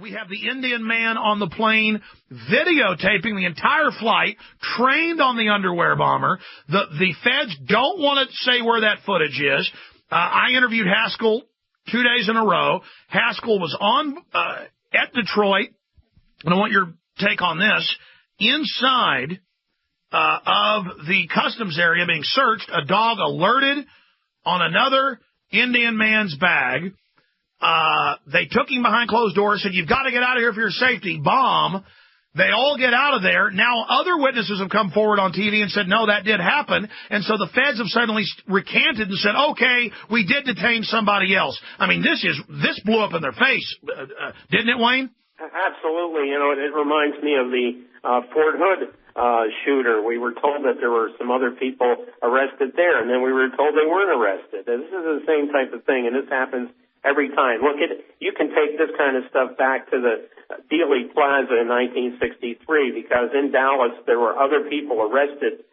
We have the Indian man on the plane videotaping the entire flight, trained on the underwear bomber. The feds don't want to say where that footage is. I interviewed Haskell 2 days in a row. Haskell was on at Detroit, and I want your take on this. Inside of the customs area being searched, a dog alerted on another Indian man's bag. They took him behind closed doors, said, "You've got to get out of here for your safety." Bomb. They all get out of there. Now other witnesses have come forward on TV and said, no, that did happen. And so the feds have suddenly recanted and said, okay, we did detain somebody else. I mean, this blew up in their face, didn't it, Wayne? Absolutely. You know, it reminds me of the Fort Hood shooter. We were told that there were some other people arrested there, and then we were told they weren't arrested. And this is the same type of thing, and this happens every time. Look, you can take this kind of stuff back to the Dealey Plaza in 1963, because in Dallas there were other people arrested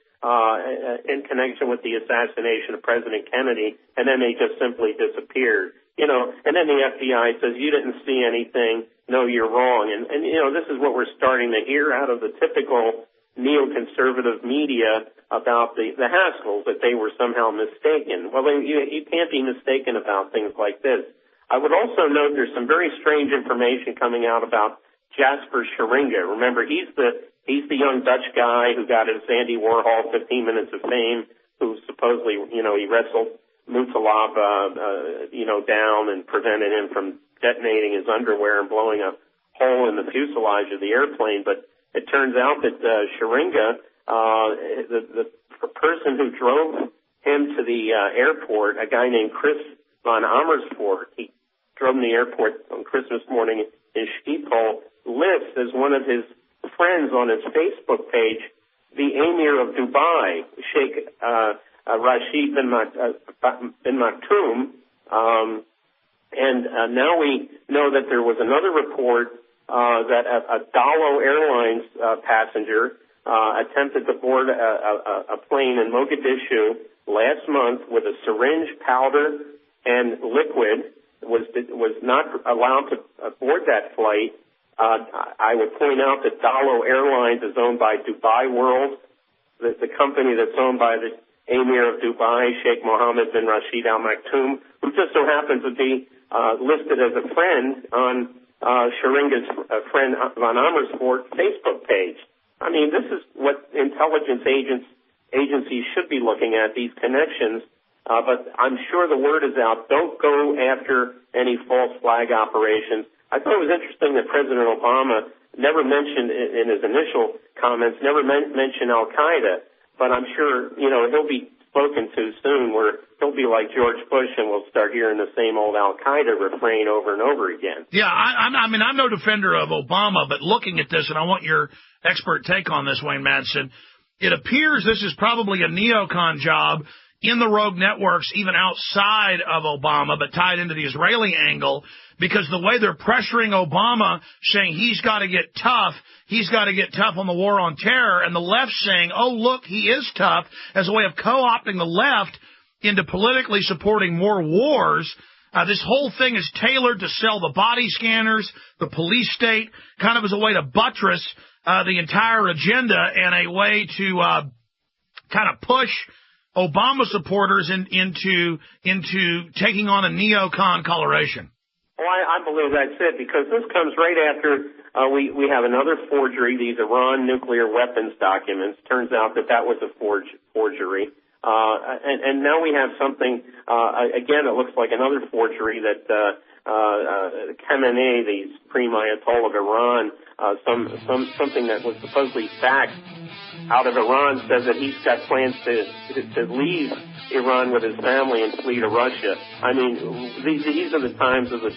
in connection with the assassination of President Kennedy, and then they just simply disappeared. You know, and then the FBI says, you didn't see anything, no, you're wrong. And you know, this is what we're starting to hear out of the typical neoconservative media about the Haskells, that they were somehow mistaken. Well, you can't be mistaken about things like this. I would also note there's some very strange information coming out about Jasper Scheringa. Remember, he's the young Dutch guy who got his Andy Warhol 15 Minutes of Fame, who supposedly, you know, he wrestled Mutsalov, down and prevented him from detonating his underwear and blowing a hole in the fuselage of the airplane. But it turns out that Scheringa, the person who drove him to the airport, a guy named Chris von Amersfoort, he drove him to the airport on Christmas morning in Schiphol, lists as one of his friends on his Facebook page the Emir of Dubai, Sheikh Rashid bin Maktoum. And now we know that there was another report that a Dalo Airlines passenger attempted to board a plane in Mogadishu last month with a syringe, powder, and liquid, was not allowed to board that flight. I would point out that Dalo Airlines is owned by Dubai World, the company that's owned by the Emir of Dubai, Sheikh Mohammed bin Rashid Al Maktoum, who just so happens to be listed as a friend on Scheringa's friend von Amersfoort Facebook page. I mean, this is what intelligence agencies should be looking at, these connections. But I'm sure the word is out. Don't go after any false flag operations. I thought it was interesting that President Obama never mentioned in his initial comments, never mentioned Al-Qaeda. But I'm sure, you know, he'll be spoken to soon, where he'll be like George Bush and we'll start hearing the same old Al-Qaeda refrain over and over again. Yeah, I mean, I'm no defender of Obama, but looking at this, and I want your expert take on this, Wayne Madsen, it appears this is probably a neocon job in the rogue networks, even outside of Obama, but tied into the Israeli angle, because the way they're pressuring Obama, saying he's got to get tough on the war on terror, and the left saying, oh, look, he is tough, as a way of co-opting the left into politically supporting more wars. This whole thing is tailored to sell the body scanners, the police state, kind of as a way to buttress the entire agenda and a way to kind of push Obama supporters into taking on a neocon coloration. Well, I believe that's it, because this comes right after we have another forgery, these Iran nuclear weapons documents. Turns out that was a forgery. And now we have something, again, it looks like another forgery that Khamenei, the Supreme Ayatollah of Iran, something that was supposedly faxed out of Iran, says that he's got plans to leave Iran with his family and flee to Russia. I mean, these are the times of the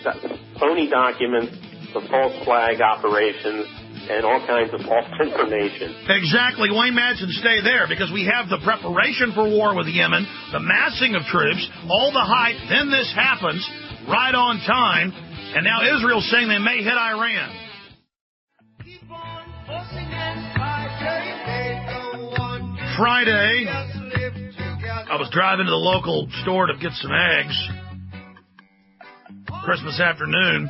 phony documents, the false flag operations, and all kinds of false information. Exactly. Wayne Madsen, stay there, because we have the preparation for war with Yemen, the massing of troops, all the hype, then this happens right on time, and now Israel's saying they may hit Iran. Friday, I was driving to the local store to get some eggs, Christmas afternoon,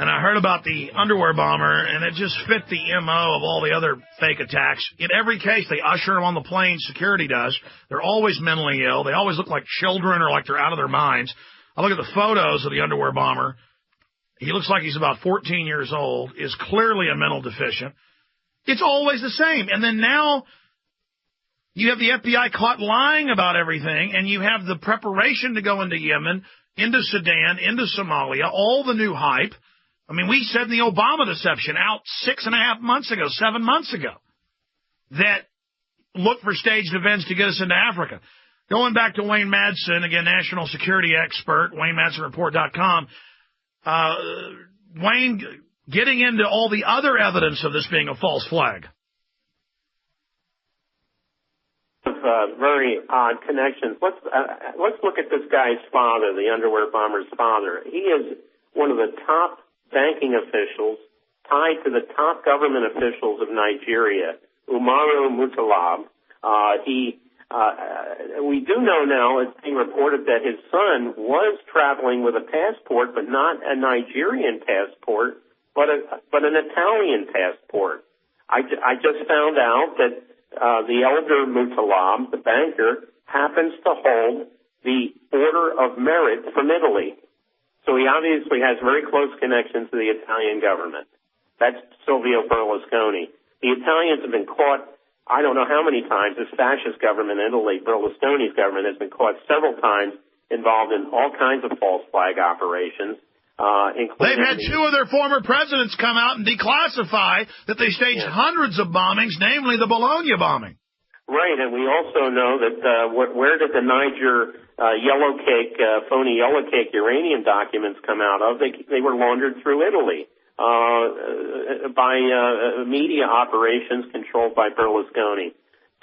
And I heard about the underwear bomber, and it just fit the MO of all the other fake attacks. In every case, they usher them on the plane, security does. They're always mentally ill. They always look like children or like they're out of their minds. I look at the photos of the underwear bomber. He looks like he's about 14 years old, is clearly a mental deficient. It's always the same. And then now you have the FBI caught lying about everything, and you have the preparation to go into Yemen, into Sudan, into Somalia, all the new hype. I mean, we said in the Obama deception out 6.5 months ago, 7 months ago, that look for staged events to get us into Africa. Going back to Wayne Madsen, again, national security expert, WayneMadsenReport.com. Wayne, getting into all the other evidence of this being a false flag. Very odd connections. Let's look at this guy's father, the underwear bomber's father. He is one of the top banking officials tied to the top government officials of Nigeria, Umaru Mutalab. We do know now, it's being reported that his son was traveling with a passport, but not a Nigerian passport, but an Italian passport. I just found out that the elder Mutalab, the banker, happens to hold the Order of Merit from Italy. So he obviously has very close connections to the Italian government. That's Silvio Berlusconi. The Italians have been caught, I don't know how many times. This fascist government in Italy, Berlusconi's government, has been caught several times involved in all kinds of false flag operations. They've had two of their former presidents come out and declassify that they staged hundreds of bombings, namely the Bologna bombing. Right, and we also know that where did the Niger phony yellow cake uranium documents come out of? They were laundered through Italy by media operations controlled by Berlusconi.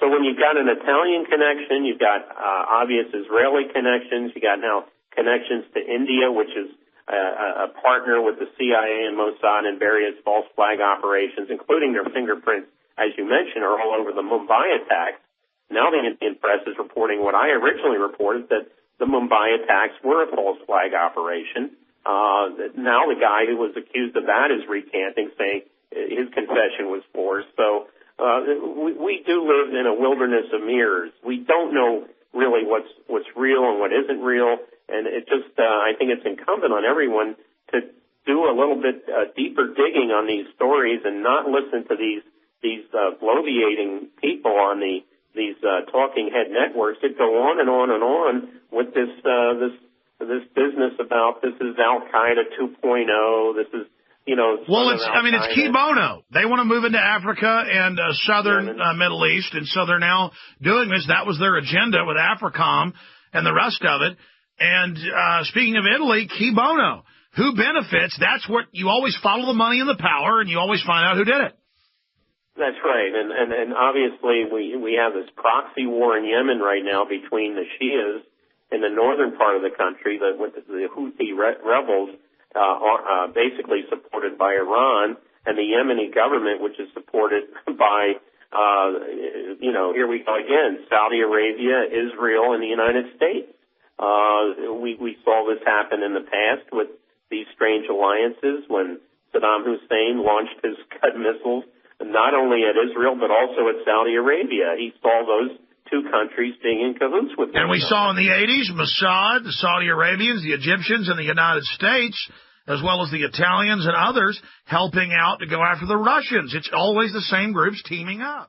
So when you've got an Italian connection, you've got obvious Israeli connections, you got now connections to India, which is a partner with the CIA and Mossad in various false flag operations, including their fingerprints, as you mentioned, are all over the Mumbai attacks. Now the Indian press is reporting what I originally reported, that the Mumbai attacks were a false flag operation. Now the guy who was accused of that is recanting, saying his confession was forced. So we do live in a wilderness of mirrors. We don't know really what's real and what isn't real. And it just, I think it's incumbent on everyone to do a little bit deeper digging on these stories and not listen to these bloviating people on these talking head networks that go on and on and on with this business about this is Al Qaeda 2.0. This is, well, it's key bono. They want to move into Africa and southern Middle East, and so they're now doing this. That was their agenda with AFRICOM and the rest of it. And speaking of Italy, key bono. Who benefits? That's what you always follow, the money and the power, and you always find out who did it. That's right. And obviously we have this proxy war in Yemen right now between the Shias in the northern part of the country, the Houthi rebels, basically supported by Iran, and the Yemeni government, which is supported by, here we go again, Saudi Arabia, Israel, and the United States. We saw this happen in the past with these strange alliances when Saddam Hussein launched his Scud missiles not only at Israel but also at Saudi Arabia. He saw those two countries being in cahoots with one another. And we saw in the 80s Mossad, the Saudi Arabians, the Egyptians, and the United States, as well as the Italians and others, helping out to go after the Russians. It's always the same groups teaming up.